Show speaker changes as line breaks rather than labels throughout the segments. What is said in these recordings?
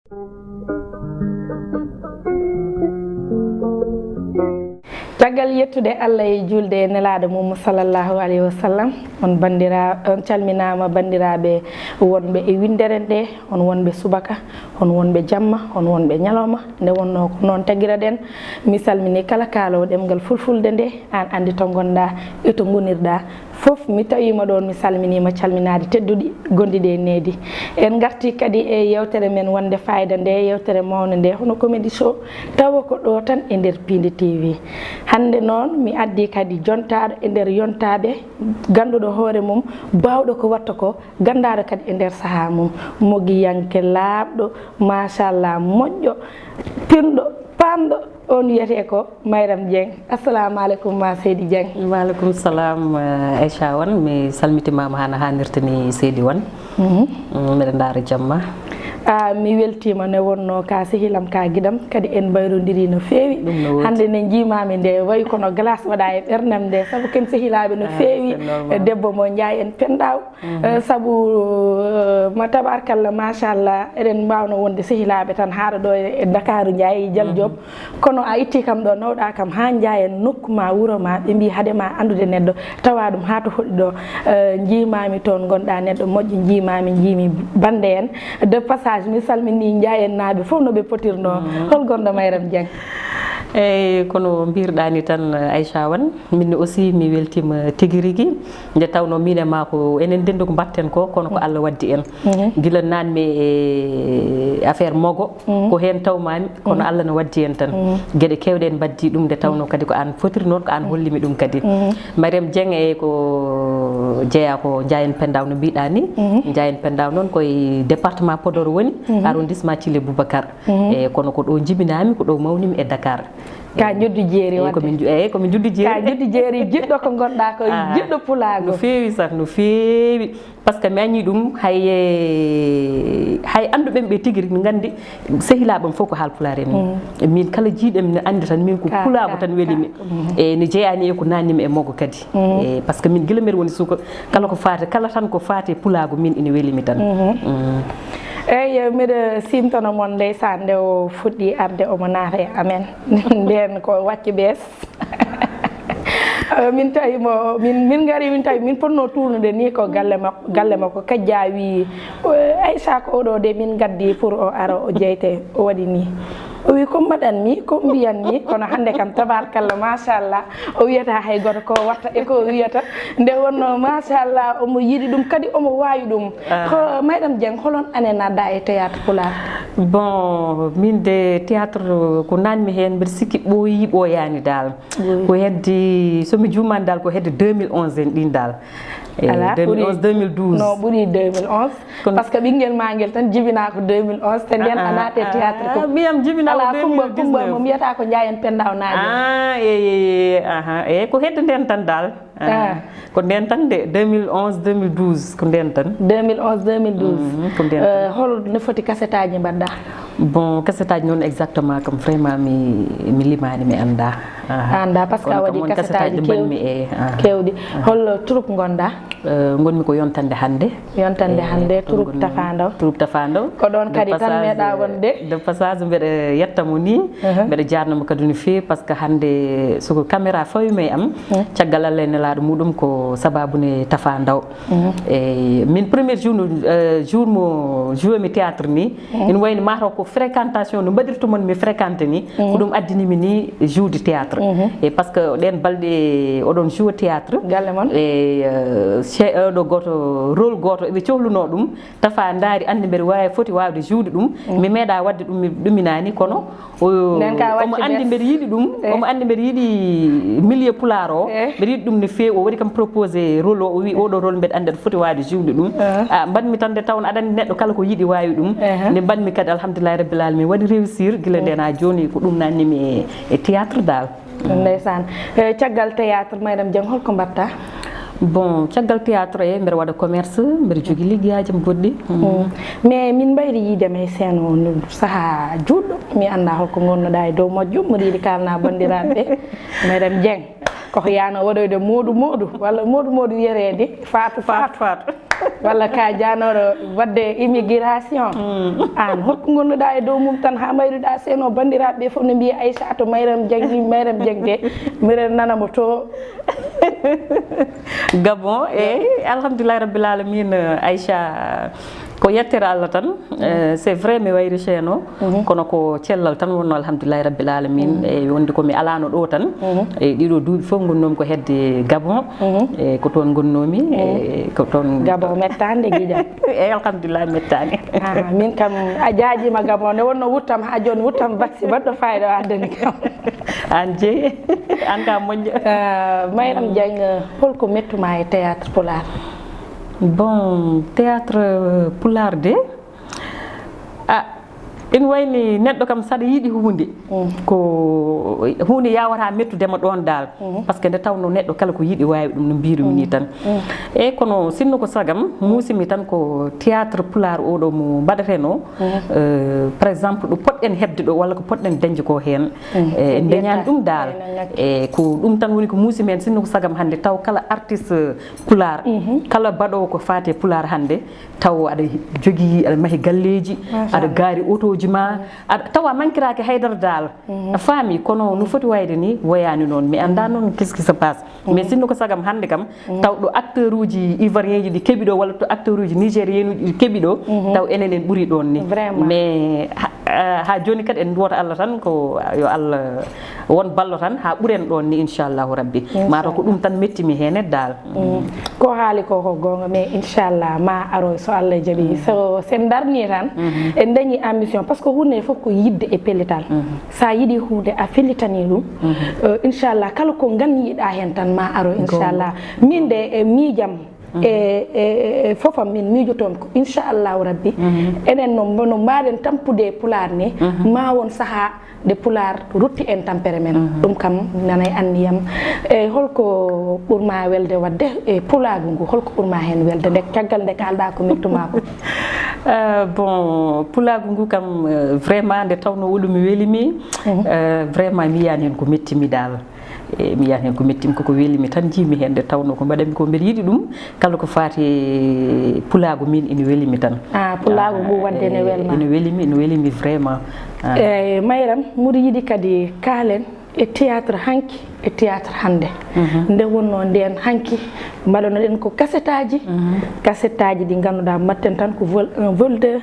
Tagal yettude Allah e julde nelaɗo mum sallallahu alayhi wa sallam on calminama bandiraɓe wonɓe e windere nde on wonɓe subaka on wonɓe jamma on wonɓe ñalawma nde wonno ko noon tagiraɗen mi salmini kala kalowo ɗemgal fulfulde nde an andi to gonɗa e to gonirɗa fof mi tawima ɗon mi salminima calminade tedduɗi gondiɗe e needi en garti kadi e yewtere men wonde fayida nde yewtere mawde nde hono comédie show tawa ko ɗo tan e nder Pindi TV hande noon mi addi kadi jontaɗo e nder yontaɓe ganduɗo hoore mum bawɗo ko watta ko gandaɗo kadi e nder saaha mum mogiyanke laaɓɗo machallah moƴƴo pinɗo pamɗo on wiyete ko Mayram Dieng. Assalamu alaikum ma Seydi Dieng.
Wa alaikum salam Aisha wan mi salmitimama hana hanirtani Seydi wan mbeɗa ndaara jamma
mi weltima ne wonno ka sehilam ka guidam kadi en bayrodiri no feewi hande ne jimami nde wayi kono glace waɗa e ɓerdam nde saabu ken sehilaɓe no feewi debbo mo Ndiaye en pendaw saabu ma tabarkalla machallah eɗen mbawno wonde sehilaɓe tan haɗa ɗo e Dakaru Ndiaye Dial Diop kono a itti kam ɗo nawɗa kam ha Ndiaye en nokku ma wuuro ma ɓe mbi haadema andude neɗɗo tawa ɗum ha to hoɗi ɗo jimami toon gonɗa neɗɗo moƴƴo jimami jimi bande en de passage mi salmini Ndiaye en naaɓe fof no ɓe potirno hol gonɗo Mayram Dieng.
eyyi kono mbirɗani tan Aisha wan minne aussi mi weltima tigui rigui nde tawno min e ma ko enen ndendu ko batten ko kono ko Allah waddi en guila nanmi e affaire mogo ko hen tawmami kono Allah ne waddi en tan gueɗe kewɗe en baddi ɗum nde tawno kadi ko an fotiri noon ko an hollimi ɗum kadi Mayram Dieng e ko jeeya ko Ndiayen Pendaw no mbiɗa ni Ndiayen Pendaw noon koye département Podor woni arrondissement Thillé Boubacar e kono ko ɗo jibinami ko ɗo mawnimi e Dakar
ka joddu jeeri wadde
komin juddu jeeri
ka joddu jeeri jiɗɗo ko gonɗa ko jiɗɗo pulago
no feewi sah no feewi par ce que mi añi ɗum hay anduɓen ɓe tigui rigui gandi sehilaɓam fof ko haalpulaar en min kala jiiɗami ne andi tan min ko pulago tan welimi e ne jeeyani e ko nannimi e mogo kadi e par ce que min guila mbeɗa woni suka kala ko fate kala tan ko fate pulago min ina welimi tan
eyyi mbiɗa simtono moon ndeysan nde o fuɗɗi arde omo naata e amen nden ko wacce ɓees min tawimo min gari min tawi min ponno tournude ni ko galle makko kajja wi Aisha ko oɗo de min gaddi pour o ara o jeyte o waɗi ni o wi ko mbaɗanmi ko mbiyanmi kono hande kam tabarkalla machallah o wiyata hay goto ko watta e ko wiyata nde wonno machallah omo yiiɗi ɗum kadi omo wawi ɗum ko Mayram Dieng holon ane nadda e théâtre pulaar
bon min de théâtre ko nanmi hen mbeɗa sikki ɓooyi ɓooyani dal ko hedde somi jumani dal ko hedde 2011 en ɗin dal
ala
2011 2012
non ɓuuri 2011 par ce que ɓinguel ma guel tan jibina ko 2011 te nden a naate théâtre ko
mbiyam jibina
ala kumba mo mbiyata ko Ndiayen Pendaw naajo
eyyi ko hedde nden tan dal ko nden tan de 2011 2012 ko nden tan
2011 2012
ko nden tan
hol no foti kasetaji mbaɗɗa
bon kasetaji noon exactement kam vraiment mi limani mi anda
par ce que a waɗi kasetaji kewɗi hol troupe gonɗa
gonmi ko yontande hande
troupe Tafandaw ko ɗon kadi tan meeɗa wonde
de passage mbeɗa yettamo ni mbeɗa jarnamo kadi no fewi par ce que hande soko caméra fawima e am caggal Allah e nelaɗo muɗum ko sababune Tafandaw e min premier jour mo joué mi théâtre ni ina wayni mataw ko fréquentation no mbaɗirtumon mi fréquenté ni ko ɗum addinimi ni joude théâtre e par ce que ɗen balɗe oɗon joué théâtre
galle moon
e ɗo goto rôle goto eɓe cohluno ɗum Tafa daari andi mbeɗa wawi foti wawde joude ɗum mi meeɗa wadde ɗum mi ɗuminani kono omo andi mbeɗa yiiɗi ɗum omo andi mbeɗa yiiɗi milieu pulaar o mbeɗa yiiɗi ɗum no fewi o waɗi kam proposé rôle o wi oɗo rôle mbeɗa andi aɗa foti wawde joude ɗum mbanmi tan nde tawno aɗa andi neɗɗo kala ko yiiɗi wawi ɗum nde mbanmi kadi alhamdulillahi rabbil alamin waɗi réussir guila nden ha joni ko ɗum nannimi e théâtre dal
ndeysan caggal théâtre Mayram Dieng holko mbatta
bon caggal théâtre e mbeɗa waɗa commerce mbeɗa jogui liggueyaji am goɗɗi
mais min mbayri yiidema e scène o saaha juɗɗo mi anda holko gonnoɗa e dow moƴƴo mbiɗa yiiɗi kalna bandiraɓe ɓe Mayram Dieng koko yano waɗoyde modou walla modou wiyetede fatou walla ka janoro wadde immigration an hokko gonnuɗa e dow mum tan ha mayruɗa seno bandiraɓe ɓe foof ne mbiya Aïcha to Mayram Dieng de miɗen nanamo to
Gabon alhamdoulillahi rabbil alamina Aïcha ko yettere Allah tan c'est vrai mi wayri ceeno kono ko cellal tan wonno alhamdoulillahi rabbil alamin e wonde komi alano ɗo tan e ɗiɗo duuɓi fof gonnomi ko hedde Gabon e ko toon gonnomi e ko toon
Gabon mettande guiƴam
e alhamdoulillahi mettani
min kam a jaajima Gabon nde wonno wuttam ha joni wuttam vaccine baɗɗo fayida o addani kam
an jeeyi an ka moƴƴo
Mayram Dieng holko mettuma e théâtre Pulaar
bon théâtre Pulaar de ina wayni neɗɗo kam saɗa yiiɗi hunde ko hunde yawata mettudema ɗon dal par ce que nde tawno neɗɗo kala ko yiiɗi wawi ɗum no mbirumi ni tan e kono sinno ko sagam musimi tan ko théâtre Pulaar oɗo mo mbaɗateno par exemple ɗo poɗɗen hebde ɗo walla ko poɗɗen dañde ko hen en dañani ɗum dal e ko ɗum tan woni ko musimi hen sinno ko sagam hande taw kala artiste Pulaar kala baɗowo ko fate Pulaar hande taw aɗa jogui aɗa maahi galleji aɗa gaari auto ma tawa mankirake haydara dal a faami kono no foti wayde ni woyani noon mi anda noon qu'est-ce qui se passe mais sinno ko sagam hande kam taw ɗo acteur uji ivoirien ji ɗi keeɓi ɗo walla to acteur uji nigérien uji ɗi keeɓi ɗo taw enen en ɓuuri ɗon ni mais ha joni kadi en duwata Allah tan ko yo Allah won ballo tan ha ɓuuren ɗon ni inchallahu rabbi mataw ko ɗum tan mettimi hen dal
ko haali ko gonga mais inchallah ma aroy so Allah jaaɓi so sen darni tan en dañi ambition par ce que hunde fof ko yidde e pellital sa yiiɗi hunde a fellitani ɗum inchallah kala ko ganniɗa hen tan ma aro inchallah min de e miijam e fofam min miijotom ko inchallahu rabbi enen no mbaɗen tampude Pulaar ni ma won saaha de Pulaar rutti en tampere men ɗum kam nanay anniyam e holko ɓurma welde wadde e Pulaagu ngu holko ɓurma hen welde nde caggal nde kalɗa ko mettuma ko
bon Pulaagu ngu kam vraiment nde tawno wolu mi welimi vraiment mi yiyani hen ko mettimi dal mi yiyani hen ko mettimi koko welimi tan jimi hen nde tawno ko mbaɗami ko mbeɗa yiiɗi ɗum kala ko fati Pulaagu min ina welimi tan
Pulaagu ngu wadde ne welma
ina welimi vraiment
e Mayram mbiɗa yiiɗi kadi kaalen e théâtre hanki e théâtre hande nde wonno nden hanki mbaɗono ɗen ko cassette aji ɗi ganduɗa mbatten tan ko vol 1 vol 2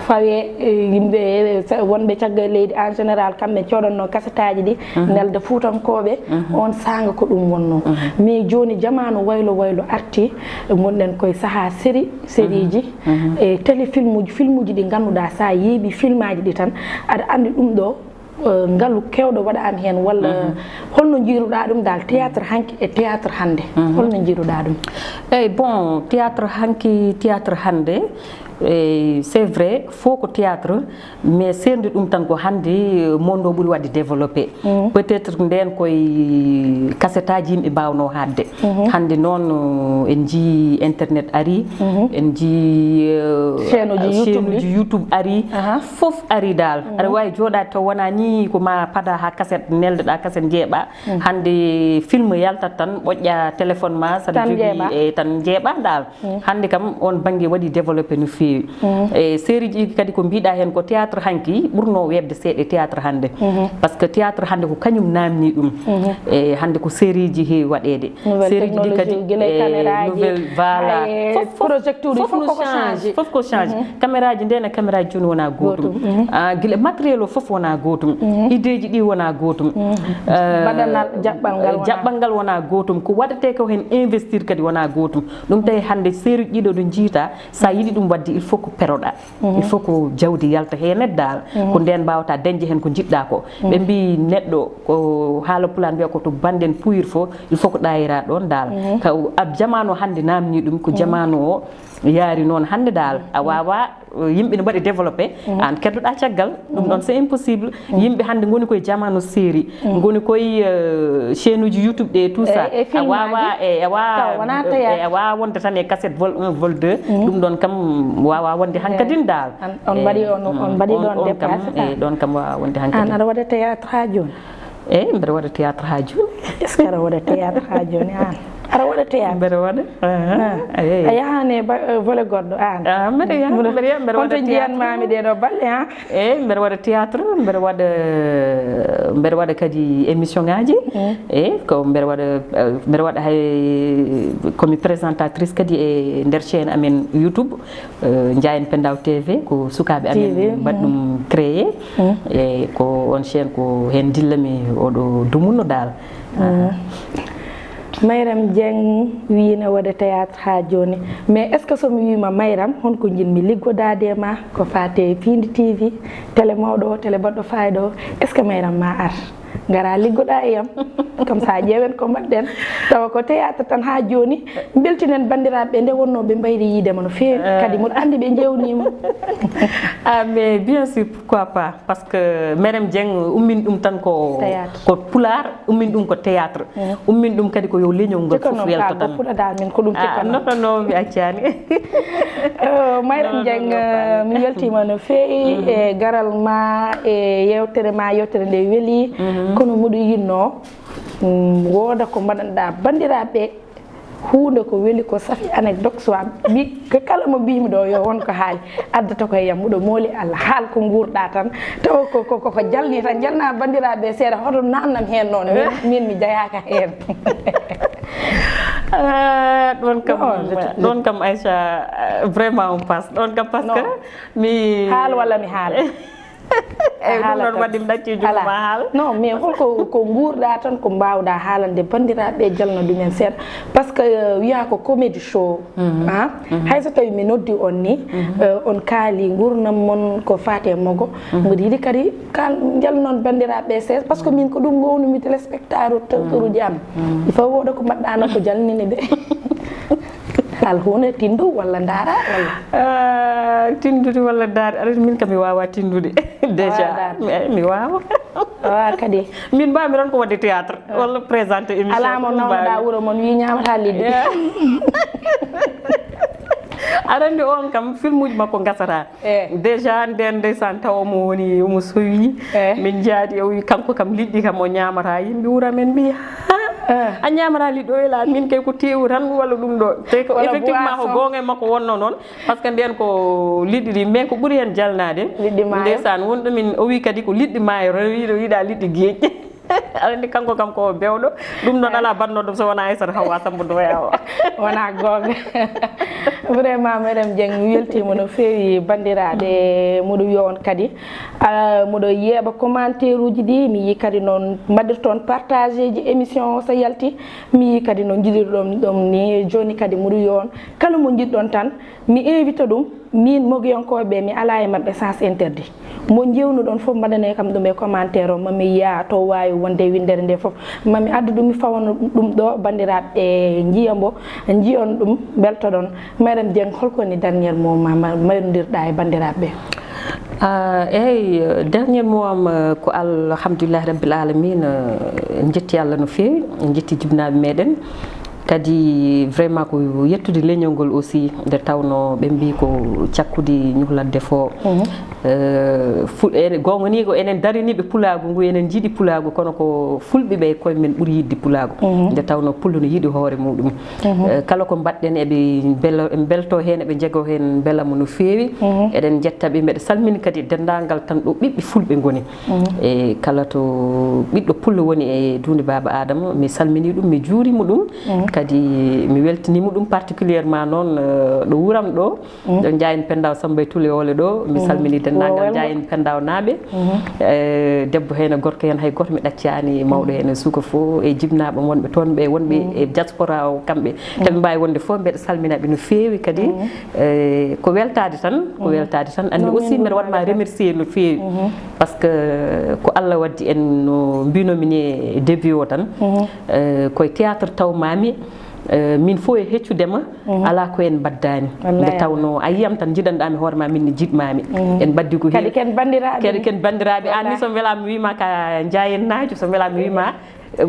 fawe yimɓe wonɓe caggal leydi en général kamɓe coɗonno cassette aji ɗi nelde fuutankoɓe on sanga ko ɗum wonno mais joni jamanu waylo arti gonɗen koye saaha série ji e téléfilm uji ɗi ganduɗa sa yeeɓi film aji ɗi tan aɗa andi ɗum ɗo ngalu kewɗo waɗani hen walla holno jiiruɗa ɗum dal théâtre hanki e théâtre hande holno jiiruɗa ɗum
eyyi bon théâtre hanki théâtre hande c'est vrai faut ko théâtre mais serde ɗum tan ko hande mondo ɓuuri wadde développé peut être nden koye cassette aji yimɓe mbawno hadde hande noon en jii internet ari en jii chaîne uji YouTube ari foof ari dal aɗa wawi joɗade taw wona ni ko ma pada ha cassette neldeɗa cassette jeeɓa hande film yaltat tan ɓoƴƴa téléphone ma saɗa jogui e tan jeeɓa dal hande kam on banggue waɗi développé no fewi e série ji kadi ko mbiɗa hen ko théâtre hanki ɓurno webde seeɗa théâtre hande par ce que théâtre hande ko kañum namni ɗum e hande ko série ji heewi waɗede série ji ɗi kadi nouvelle voilà
projecteur
fof ko change caméra ji ndena caméra ji joni wona gotum guila matériel o fof wona gotum idée ji ɗi wona gotum
baɗanal
jaɓɓal ngal wona gotum ko waɗete ko hen investir kadi wona gotum ɗum tawi hande série ɗiɗo ɗo jiita sa yiiɗi ɗum wadde il faut ko peroɗa il faut ko jawdi yalta hen dal ko nden mbawata dañde hen ko jiɗɗa ko ɓe mbi neɗɗo ko haala Pulaar mbiya ko to banden puyir fo il faut ko ɗayira ɗon dal ka jamanu hande namni ɗum ko jamanu o yaari noon hande dal a wawa yimɓe ne mbaɗi développé an keddoɗa caggal ɗum ɗon c'est impossible yimɓe hande goni koye jamanu série goni koye chaîne uji YouTube ɗe tout ça a wawa wonde tan e cassette vol 1 vol 2 ɗum ɗon kam wawa wonde hankadin dal
on mbaɗi ɗon dépassé
ɗon kam wawa wonde hankadin
an aɗa waɗa théâtre ha joni
eyyi mbeɗa waɗa théâtre ha joni
est ce que aɗa waɗa théâtre ha joni an ara waɗa théâtre
mbeɗa waɗa
a yahani volet goɗɗo an
mbeɗa yaha mbeɗa waɗa
jiyanmami ɗeɗo balɗe ha
eyyi mbeɗa waɗa théâtre mbeɗa waɗa kadi émission ngaji eyyi ko mbeɗa waɗa hay komi présentatrice kadi e nder chaîne amen YouTube Ndiayen Pendaw TV ko sukaɓe amen mbaɗi ɗum créé e ko on chaîne ko hen dillami oɗo dumuno dal
Mayram Dieng wiina waɗa théâtre ha joni mais est ce que somi wima Mayram honko jinmi liggodade ma ko fate Pindi TV télé mawɗo o télé baɗɗo fayida o est ce que Mayram ma ar gara liggoɗa e yam comme ça ƴeewen ko mbaɗɗen tawa ko théâtre tan ha joni beltinen bandiraɓe nde wonno ɓe mbayri yiidema no feewi kadi moɗo andi ɓe jewnima
mais bien sûr pourquoi pas parce que Mayram Dieng ummin ɗum tan ko pular ummin ɗum ko théâtre ummin ɗum kadi ko yo leñol ngol fof welto tan
puɗaɗa min ko ɗum
non mi accani
Mayram Dieng mi weltima no feewi e garal ma e yewtere nde weeli kono muɗo yinno wooda ko mbaɗanɗa bandiraɓe hunde ko weeli ko safi anecdote so kala mo mbimi ɗo yo wonko haali addata ko yam muɗo mooli Allah haal ko guurɗa tan taw ko jalni tan jalna bandiraɓe seeɗa hoto namnam hen noon min mi jayaka hen
ɗon kam Aïcha vraiment on passe ɗon kam parce que mi
haal walla mi haala
ɗum noon waɗi mi ɗacci jungo ma haal
non mais holko ko guurɗa tan ko mbawɗa haalande bandiraɓe jalno ɗumen seeɗa par ce que wiya ko comédie show hayso tawi mi noddi on ni on kaali gurdam mon ko fate mogo mbiɗa yiiɗi kadi jalnon bandiraɓe seeɗa par ce que min ko ɗum gownumi téléspectateur uji am il faut woɗa ko mbaɗɗano ko jalnini ɓe hal hunde tindu walla ndaara walla
tindude walla ndaare aɗa min kam mi wawa tindude déjà mi wawa
kadi
min mbami ron ko wadde théâtre walla présenté émission
alamo nawnoɗa wuuro moon wi ñamata liddi
aɗa andi on kam film uji makko gasata déjà nden ndeysan taw omo sowi min jaadi o wi kanko kam liɗɗi kam o ñamata yimɓe wuura men mbi a ñamata liɗɗi o ela min kay ko tewu tan walla ɗum ɗo te ko effectivement ko gonga makko wonno noon par ce que nden ko liɗɗi ɗi mais ko ɓuuri hen jalnade ndeysan wonɗumin o wi kadi ko liɗɗi maayo wiɗo yiiɗa liɗɗi gueeƴ aɗa andi kanko kam ko bewɗo ɗum noon ala bannoɗum so wona Aissata Hawa Samba Doya o
wona gonga vraiment Mayram Dieng mi weltima no feewi bandiraɓe muɗo wiya on kadi muɗo yeeɓa commentaire uji ɗi mi yi kadi noon mbaɗirton partagé ji émission o so yalti mi yi kadi no jiɗirɗon ɗum ni joni kadi muɗo wiya on kala mo jiɗɗon tan mi invite ɗum min mogoyankoɓe mi ala e mabɓe sens interdit mo jewnuɗon foof mbaɗane kam ɗum e commentaire o mami yiya to wawi wonde windere nde foof mami addu ɗum mi fawano ɗum ɗo bandiraɓe jiyambo jiyon ɗum beltoɗon Mayram Dieng holkoni dernier mot ma mayrodirɗa e bandiraɓe
eyyi dernier mot am ko alhamdoulillahi rabbil alamina jetti Allah no fewi jetti jibnaɓe meɗen kadi vraiment ko yettude leñol ngol aussi nde tawno ɓe mbi ko cakkude ñuhladde fo gonga ni ko enen dariniɓe pulagu ngu enen jiiɗi pulagu kono ko fulɓe ɓe koye men ɓuuri yidde pulagu nde tawno pullo no yiiɗi hoore muɗum kala ko mbaɗɗen eɓe belto hen eɓe jeego hen beelamo no fewi eɗen jettaɓe mbeɗa salmini kadi dendagal tan ɗo ɓiɓɓe fulɓe goni e kala to ɓiɗɗo pullo woni e dunde baba Adama mi salmini ɗum mi juurima ɗum kadi mi weltinima ɗum particulièrement noon ɗo wuram ɗo ɗo Ndiayen Pendaw Samba Tulewole ɗo mi salmini dendagal Ndiayen Pendaw naaɓe debbo hen e gorko hen hay goto mi ɗaccani mawɗo hen e suka fo e jibnaɓe wonɓe toon ɓe wonɓe e diaspora o kamɓe taɓe mbawi wonde foof mbeɗa salminaɓe no fewi kadi ko weltade tan andi aussi mbeɗa waɗma remercier no fewi par ce que ko Allah waddi en no mbinomi ni e début o tan koye théâtre tawmami min fo e heccudema ala ko en baddani nde tawno a yiyam tan jiɗanɗami hoorema min ne jiɗmami en baddi ko
kadi ken bandiraɓe
anni so welama mi wima ka Ndiayennajo so welama mi wima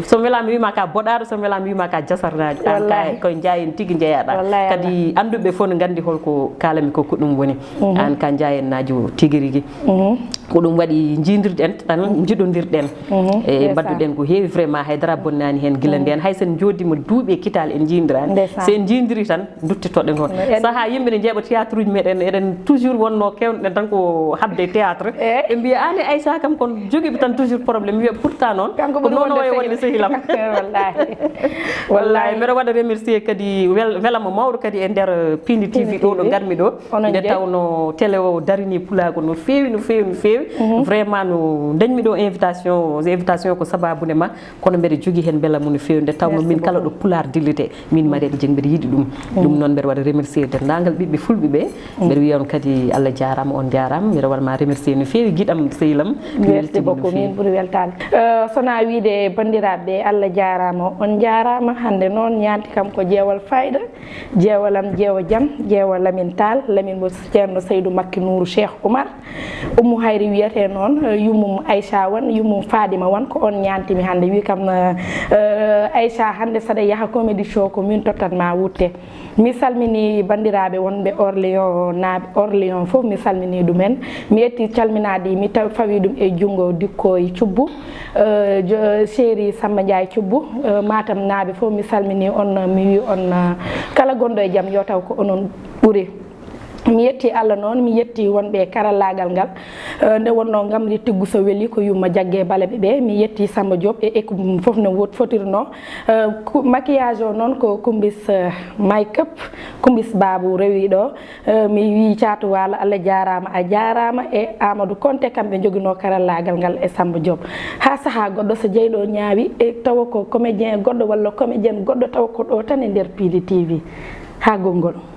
so welama wima ka boɗaɗo so welama wima ka jasarnajo an ka koye Ndiayen tigui jeeyaɗa kadi anduɓe fof ne gandi holko kalami koko ɗum woni an ka Ndiayennajo tigui rigui ko ɗum waɗi jiidirɗen tan jiɗodirɗen e badduɗen ko heewi vraiment haydara bonnani hen guila nden hay sen joddima duuɓi kital en jiidirani so en jiidiri tan duttitoɗe gon saaha yimɓe ne jeeɓa théâtre uji meɗen eɗen toujours wonno kewɗen tan ko habde théâtre ɓe mbiya ani Aïcha kam kon joguiɓe tan toujours probléme wiya pourtant noon ko noon o e wonde sehilam wallahi mbiɗa waɗa remercier kadi welama mawɗo kadi e nder Pindi TV ɗo ɗo garmi ɗo nde tawno télé o darini pulago no fewi no fewi no fewi vraiment no dañmi ɗo invitation ko sababude ma kono mbeɗa jogui hen beelamu no fewi nde tawno min kala ɗo pular dillete min Mariétou Dieng mbeɗa yiiɗi ɗum noon mbeɗa waɗa remercier dendagal ɓiɓɓe fulɓe ɓe mbeɗa wiya on kadi Allah jarama on jarama mbeɗa waɗama remercier no fewi guiɗam sehilam
merci beaucoup min ɓuuri weltade sona wiide bandiraɓe Allah jarama on jarama hande noon ñanti kam ko jeewal fayida jeewalam jeewa jaam jeewa Lamine Tall Lamine mo ceerno Seydou Makki Nourou Cheikh Oumar Oumou Hayri wiyete noon yummum Aïcha won yummum Fadima won ko on ñantimi hande wi kam Aïcha hande saɗa yaaha comédie show ko min tottatma wutte mi salmini bandiraɓe wonɓe Orléans fof mi salmini ɗumen mi yetti calminade mi fawi ɗum e jungo dikkoye Thioubou chéri Samba Ndiaye Thioubou Matam naaɓe fof mi salmini on mi wi on kala gonɗo e jaam yo taw ko onon ɓuuri mi yetti Allah noon mi yetti wonɓe karallagal ngal nde wonno gamri tiggu so weeli ko yumma jagge baleɓe ɓe mi yetti Samba Diop e équipe mum foof no fotirno maquillage o noon ko Kumbis make-up Kumbis Babou rewi ɗo mi wi Thiatou Walo Allah jarama a jarama e Amadou Konté kamɓe joguino karallagal ngal e Samba Diop ha saaha goɗɗo so jeyɗo ñaawi e tawa ko comédien goɗɗo walla comédienne goɗɗo tawa ko ɗo tan e nder Pili TV ha gongol